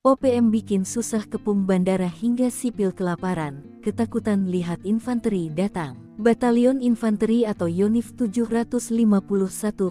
OPM bikin susah kepung bandara hingga sipil kelaparan, ketakutan lihat infanteri datang. Batalion Infanteri atau Yonif 751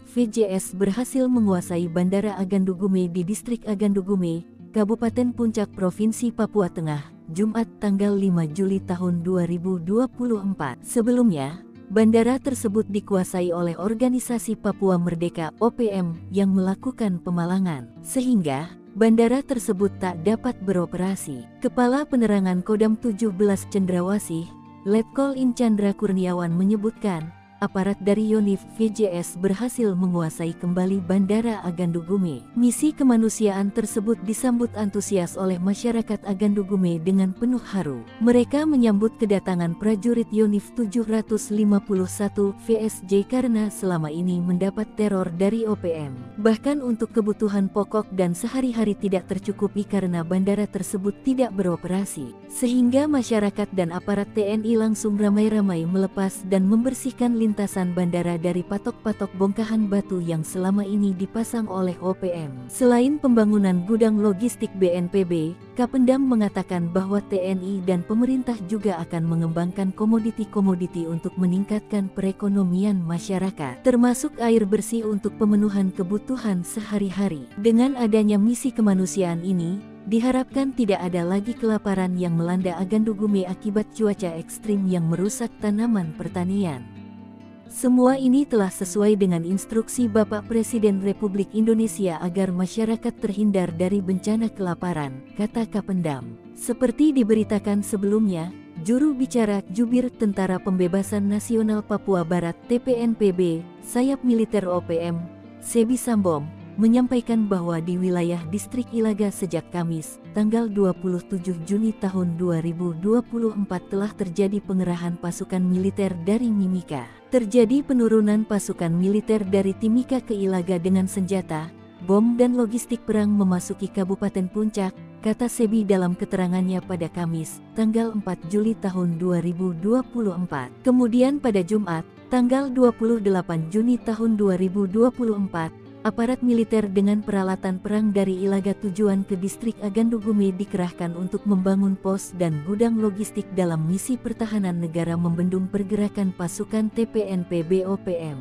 VJS berhasil menguasai Bandara Agandugume di Distrik Agandugume, Kabupaten Puncak Provinsi Papua Tengah, Jumat tanggal 5 Juli tahun 2024. Sebelumnya, bandara tersebut dikuasai oleh Organisasi Papua Merdeka (OPM) yang melakukan pemalangan, sehingga bandara tersebut tak dapat beroperasi. Kepala Penerangan Kodam 17 Cendrawasih, Letkol In Chandra Kurniawan menyebutkan, aparat dari Yonif VJS berhasil menguasai kembali Bandara Agandugume. Misi kemanusiaan tersebut disambut antusias oleh masyarakat Agandugume dengan penuh haru. Mereka menyambut kedatangan prajurit Yonif 751 VSJ karena selama ini mendapat teror dari OPM. Bahkan untuk kebutuhan pokok dan sehari-hari tidak tercukupi karena bandara tersebut tidak beroperasi. Sehingga masyarakat dan aparat TNI langsung ramai-ramai melepas dan membersihkan lintasan bandara dari patok-patok bongkahan batu yang selama ini dipasang oleh OPM. Selain pembangunan gudang logistik BNPB, Kapendam mengatakan bahwa TNI dan pemerintah juga akan mengembangkan komoditi-komoditi untuk meningkatkan perekonomian masyarakat, termasuk air bersih untuk pemenuhan kebutuhan sehari-hari. Dengan adanya misi kemanusiaan ini, diharapkan tidak ada lagi kelaparan yang melanda Agandugume akibat cuaca ekstrim yang merusak tanaman pertanian. Semua ini telah sesuai dengan instruksi Bapak Presiden Republik Indonesia agar masyarakat terhindar dari bencana kelaparan, kata Kapendam. Seperti diberitakan sebelumnya, juru bicara Jubir Tentara Pembebasan Nasional Papua Barat (TPNPB), sayap militer OPM, Sebi Sambom, menyampaikan bahwa di wilayah Distrik Ilaga sejak Kamis, tanggal 27 Juni tahun 2024 telah terjadi pengerahan pasukan militer dari Mimika. Terjadi penurunan pasukan militer dari Timika ke Ilaga dengan senjata, bom dan logistik perang memasuki Kabupaten Puncak, kata Sebi dalam keterangannya pada Kamis, tanggal 4 Juli tahun 2024. Kemudian pada Jumat, tanggal 28 Juni tahun 2024, aparat militer dengan peralatan perang dari Ilaga tujuan ke Distrik Agandugume dikerahkan untuk membangun pos dan gudang logistik dalam misi pertahanan negara membendung pergerakan pasukan TPNPB OPM.